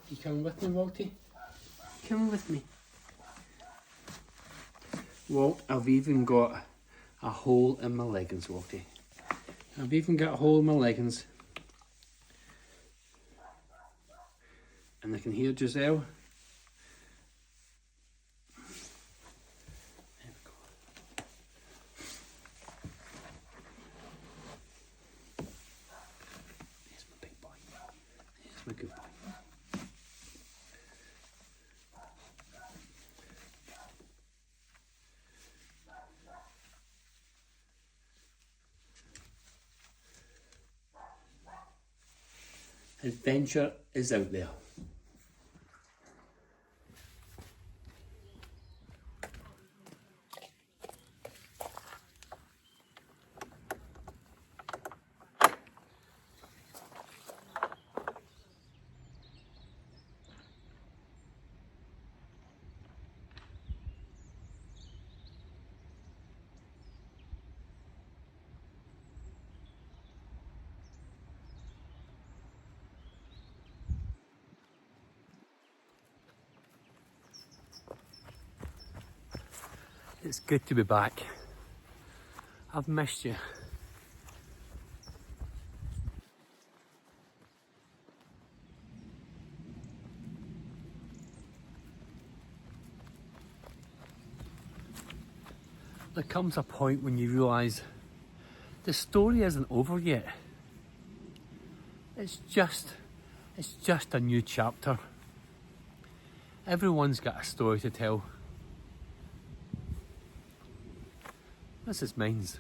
You coming with me, Walty? Come with me. Walt, I've even got a hole in my leggings, Walty. I've even got a hole in my leggings. And I can hear Giselle. There we go. There's my big boy. There's my good boy. Adventure is out there. It's good to be back. I've missed you. There comes a point when you realise the story isn't over yet. It's just a new chapter. Everyone's got a story to tell. This is mine's.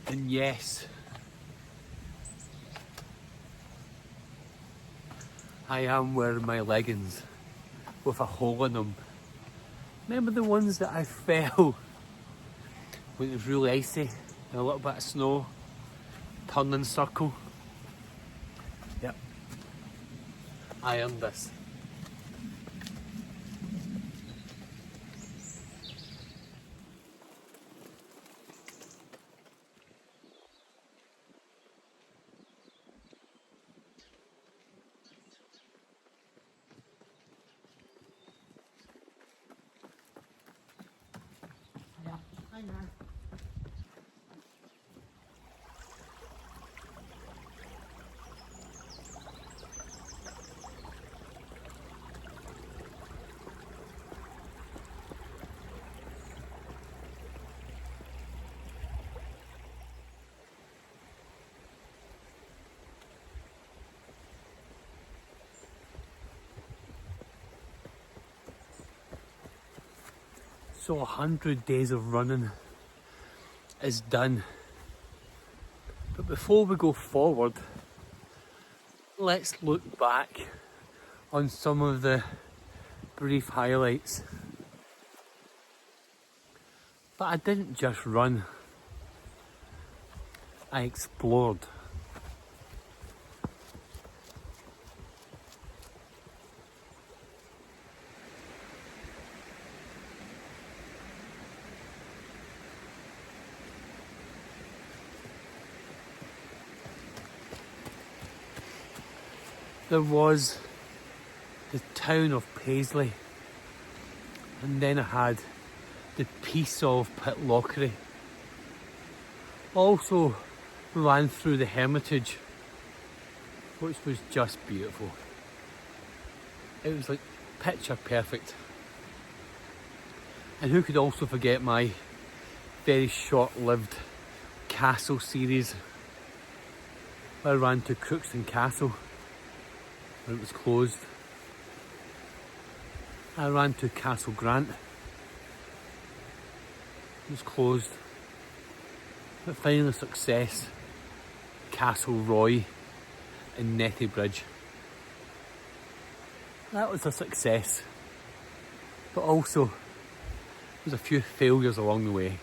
And yes, I am wearing my leggings with a hole in them. Remember the ones that I fell when it was really icy and a little bit of snow? Turning circle. Yep. I earned this. Yeah, I know. So 100 days of running is done. But before we go forward, let's look back on some of the brief highlights. But I didn't just run, I explored. There was the town of Paisley, and then I had the piece of Pitlochry. Also ran through the Hermitage, which was just beautiful. It was like picture perfect. And who could also forget my very short-lived castle series, where I ran to Crookston Castle when it was closed. I ran to Castle Grant. It was closed. But finally success, Castle Roy in Netty Bridge. That was a success. But also, there's a few failures along the way.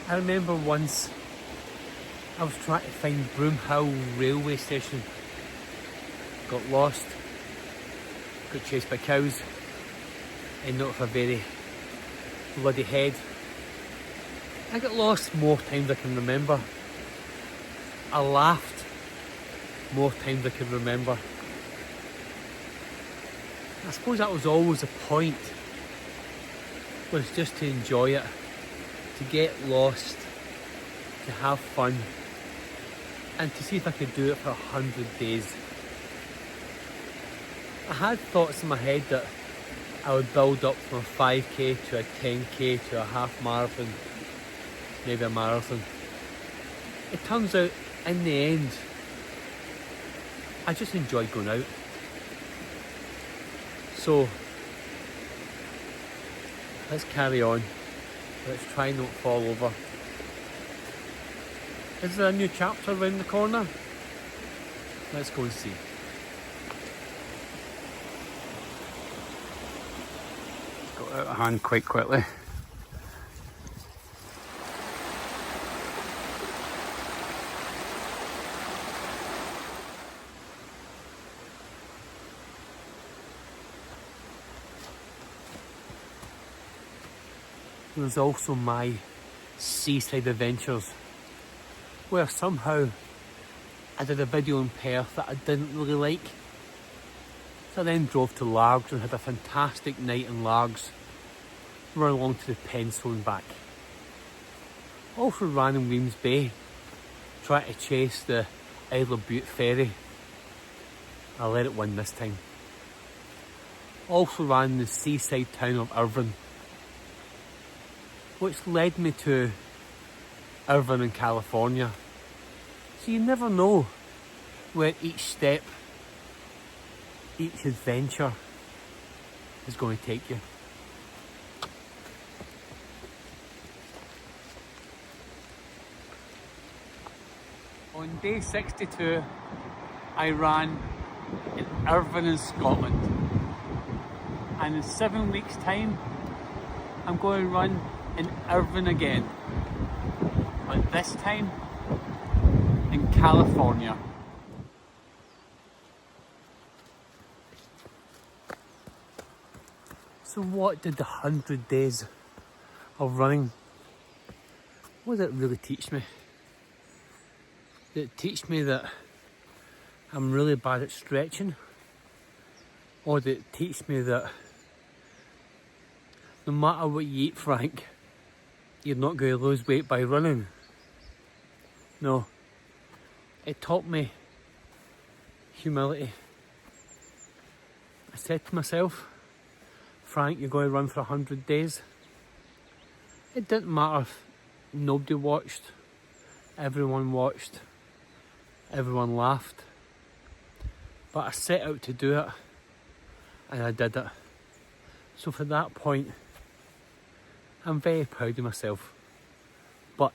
I remember once I was trying to find Broomhill railway station. Got lost, got chased by cows, ended up with a very bloody head. I got lost more times I can remember. I laughed more times I can remember. I suppose that was always the point, was just to enjoy it, to get lost, to have fun, and to see if I could do it for 100 days. I had thoughts in my head that I would build up from a 5k to a 10k to a half marathon, maybe a marathon. It turns out, in the end, I just enjoyed going out. So, let's carry on. Let's try not to fall over. Is there a new chapter around the corner? Let's go and see. Got out of hand quite quickly. There's also my Seaside adventures, where somehow I did a video in Perth that I didn't really like. So I then drove to Largs and had a fantastic night in Largs, run along to the Pensole and back. Also ran in Weems Bay, trying to chase the Isle of Bute ferry. I let it win this time. Also ran in the seaside town of Irvine, which led me to Irvine in California. So you never know where each step, each adventure is going to take you. On day 62, I ran in Irvine in Scotland. And in 7 weeks' time, I'm going to run in Irvine again, but this time in California. So what did the 100 days of running, what did it really teach me? Did it teach me that I'm really bad at stretching? Or did it teach me that no matter what you eat, Frank, you're not going to lose weight by running? No. It taught me humility. I said to myself, Frank, you're going to run for 100 days. It didn't matter if nobody watched, everyone watched, everyone laughed. But I set out to do it, and I did it. So from that point, I'm very proud of myself. But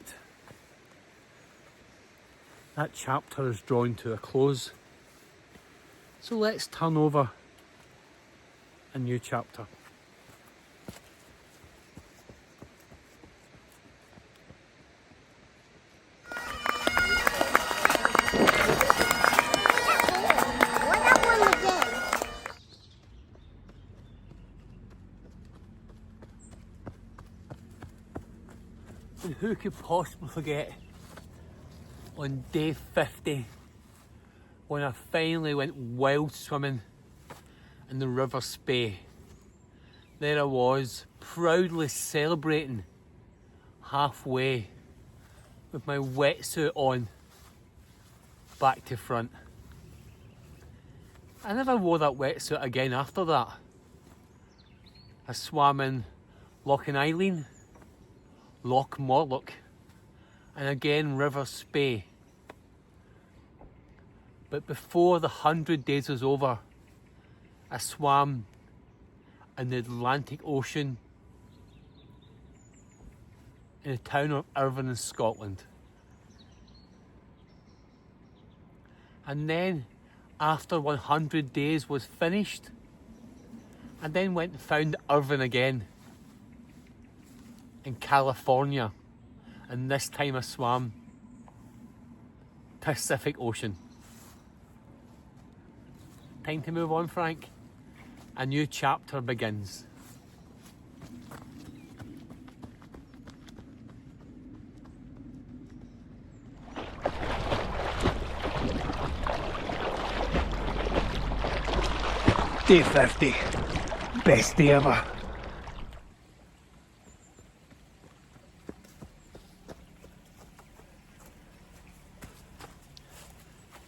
that chapter is drawn to a close. So let's turn over a new chapter. And who could possibly forget on day 50 when I finally went wild swimming in the River Spey. There I was, proudly celebrating halfway with my wetsuit on, back to front. I never wore that wetsuit again after that. I swam in Loch Eileen, Loch Morlock, and again River Spey. But before the 100 days was over, I swam in the Atlantic Ocean in the town of Irvine in Scotland. And then, after 100 days was finished, I then went and found Irvine again in California. and this time I swam Pacific Ocean. Time to move on, Frank. A new chapter begins. Day 50. Best day ever.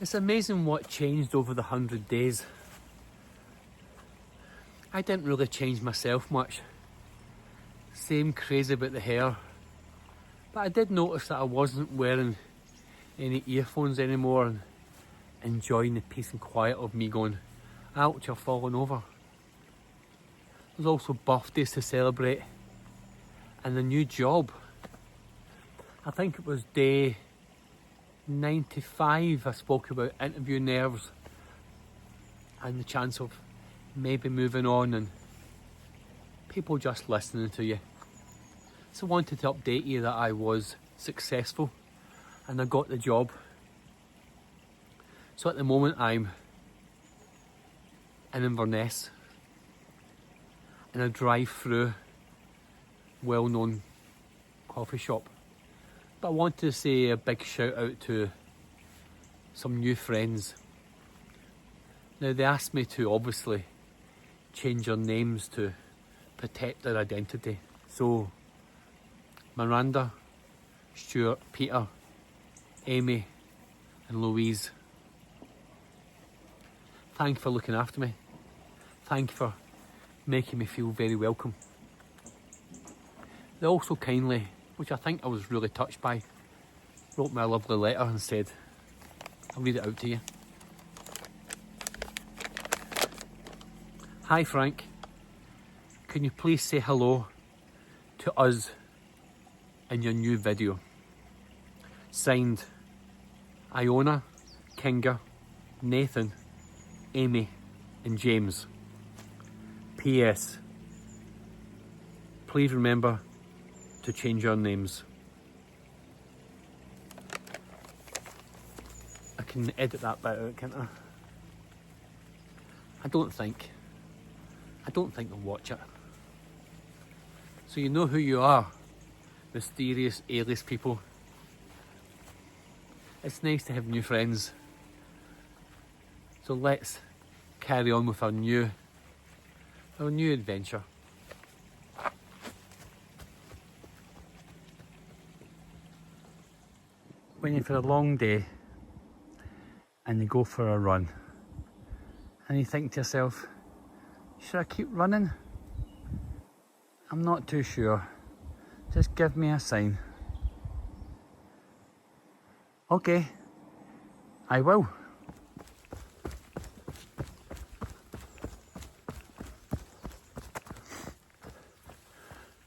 It's amazing what changed over the 100 days. I didn't really change myself much. Same crazy about the hair. But I did notice that I wasn't wearing any earphones anymore and enjoying the peace and quiet of me going, ouch, I've fallen over. There's also birthdays to celebrate and a new job. I think it was day 95 I spoke about interview nerves and the chance of maybe moving on and people just listening to you. So I wanted to update you that I was successful and I got the job. So at the moment I'm in Inverness in a drive-through well-known coffee shop. But I want to say a big shout out to some new friends. Now they asked me to obviously change their names to protect their identity. So Miranda, Stuart, Peter, Amy and Louise, thank you for looking after me. Thank you for making me feel very welcome. They also kindly, which I think I was really touched by, wrote me a lovely letter and said, I'll read it out to you. Hi Frank, can you please say hello to us in your new video? Signed, Iona, Kinga, Nathan, Amy and James. P.S. Please remember to change your names. I can edit that bit out, can't I? I don't think they'll watch it. So you know who you are, mysterious A-list people. It's nice to have new friends. So let's carry on with our new adventure. When you're for a long day and you go for a run and you think to yourself, should I keep running? I'm not too sure. Just give me a sign. Okay, I will.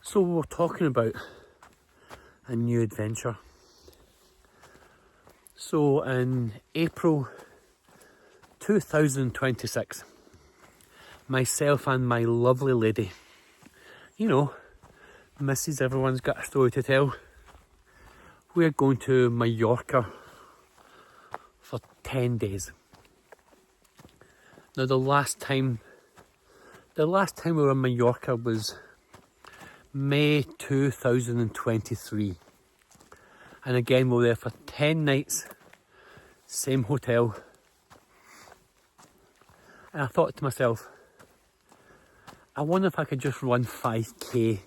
So we're talking about a new adventure. So in April 2026, myself and my lovely lady, you know, Mrs. Everyone's got a story to tell, we're going to Majorca for 10 days. Now the last time we were in Majorca was May 2023. And again, we were there for 10 nights, same hotel. And I thought to myself, I wonder if I could just run 5k.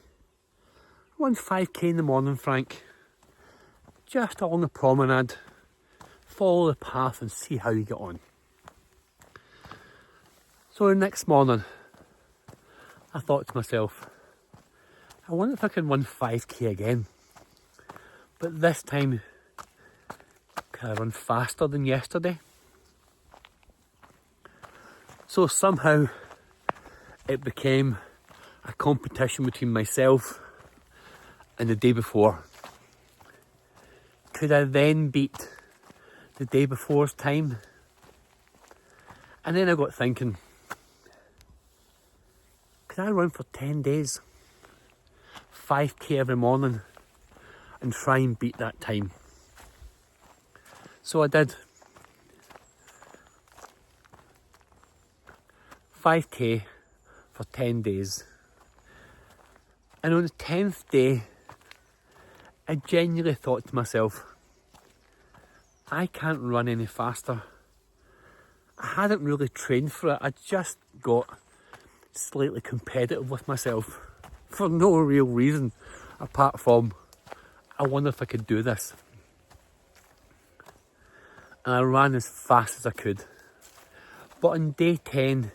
Run 5k in the morning, Frank. Just along the promenade. Follow the path and see how you get on. So the next morning, I thought to myself, I wonder if I can run 5k again. But this time, can I run faster than yesterday? So somehow it became a competition between myself and the day before. Could I then beat the day before's time? And then I got thinking, could I run for 10 days? 5k every morning. and try and beat that time. So I did. 5k for 10 days. And on the 10th day, I genuinely thought to myself, I can't run any faster. I hadn't really trained for it. I just got slightly competitive with myself for no real reason apart from I wonder if I could do this. And I ran as fast as I could. But on day 10,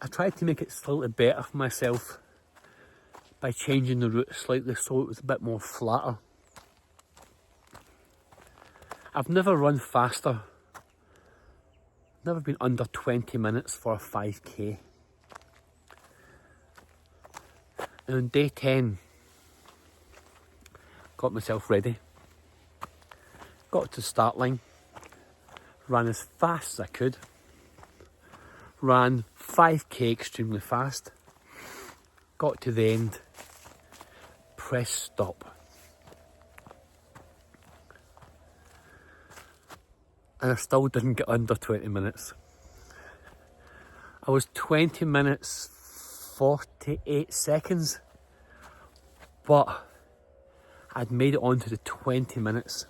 I tried to make it slightly better for myself by changing the route slightly so it was a bit more flatter. I've never run faster. Never been under 20 minutes for a 5k. And on day 10, got myself ready. Got to the start line. Ran as fast as I could. Ran 5k extremely fast. Got to the end. Pressed stop. And I still didn't get under 20 minutes. I was 20 minutes 48 seconds, but I'd made it onto the 20 minutes.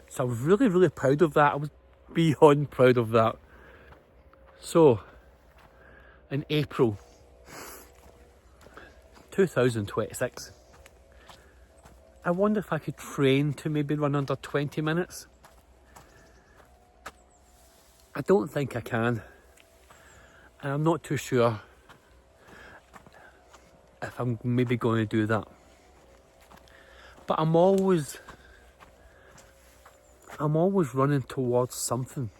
So I was really, really proud of that. I was beyond proud of that. So, in April 2026, I wonder if I could train to maybe run under 20 minutes. I don't think I can. And I'm not too sure if I'm maybe going to do that. But I'm always running towards something.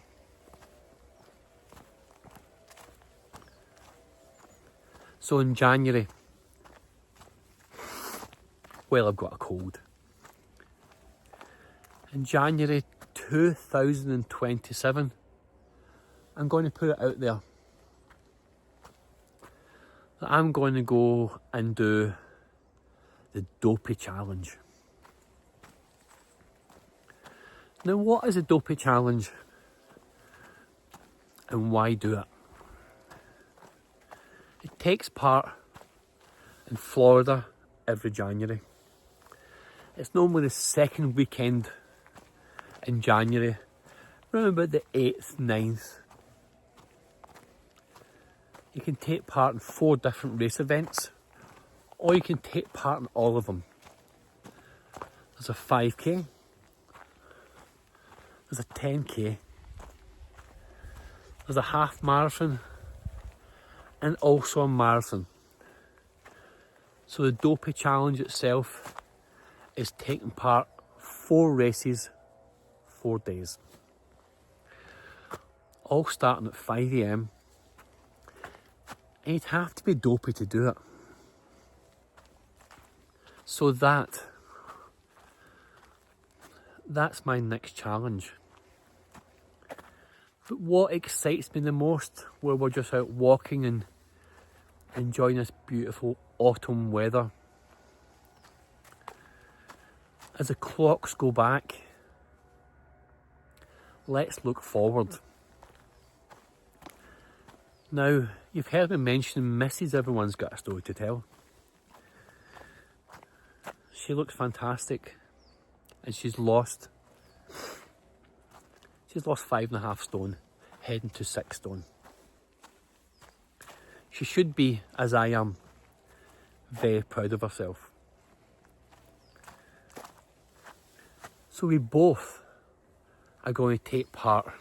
So in January, well, I've got a cold. In January 2027, I'm going to put it out there that I'm going to go and do the Dopey challenge. Now, what is a Dopey challenge and why do it? It takes part in Florida every January. It's normally the second weekend in January, around about the 8th, 9th. You can take part in 4 different race events, or you can take part in all of them. There's a 5k, there's a 10k, there's a half marathon, and also a marathon. So the Dopey challenge itself is taking part 4 races, 4 days. All starting at 5 AM. And you'd have to be dopey to do it. So that's my next challenge. But what excites me the most, where we're just out walking and enjoying this beautiful autumn weather, as the clocks go back, let's look forward. Now, you've heard me mention Mrs. Everyone's Got a Story to Tell. She looks fantastic, and she's lost 5.5 stone, heading to 6 stone. She should be, as I am, very proud of herself. So we both are going to take part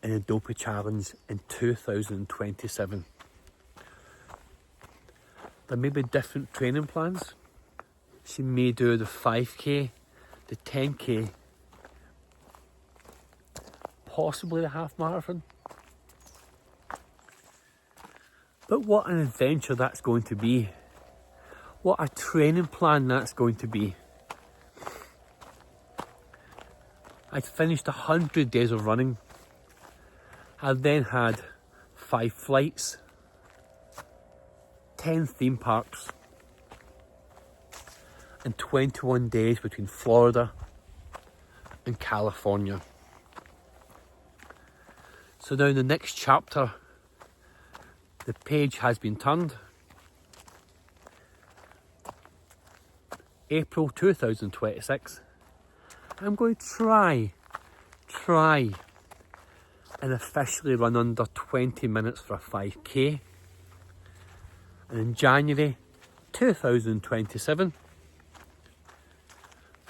in a Dopey challenge in 2027. There may be different training plans. She may do the 5k, the 10k, possibly the half marathon. But what an adventure that's going to be. What a training plan that's going to be. I'd finished 100 days of running. I then had 5 flights, 10 theme parks, and 21 days between Florida and California. So now in the next chapter, the page has been turned. April 2026. I'm going to try and officially run under 20 minutes for a 5k. And in January 2027,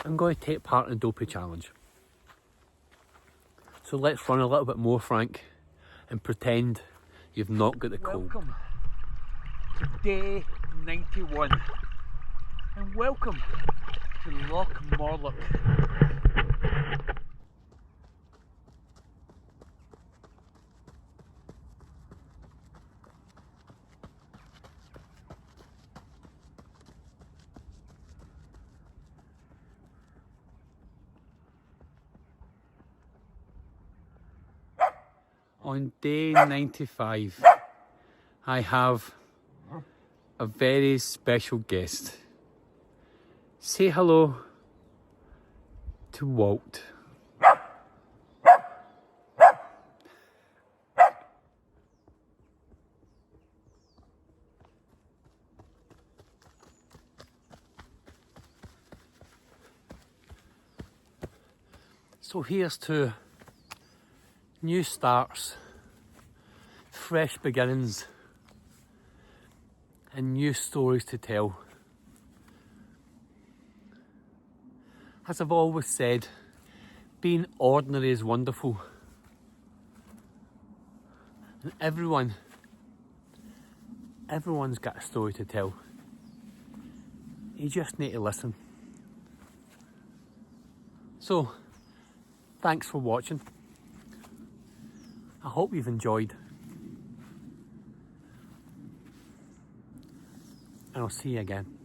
I'm going to take part in the Dopey challenge. So let's run a little bit more, Frank, and pretend you've not got the cold. Welcome to day 91. And welcome to Loch Morlock. On day 95, I have a very special guest. Say hello to Walt. So here's to new starts, fresh beginnings, and new stories to tell. As I've always said, being ordinary is wonderful. And everyone's got a story to tell. You just need to listen. So, thanks for watching. I hope you've enjoyed. And I'll see you again.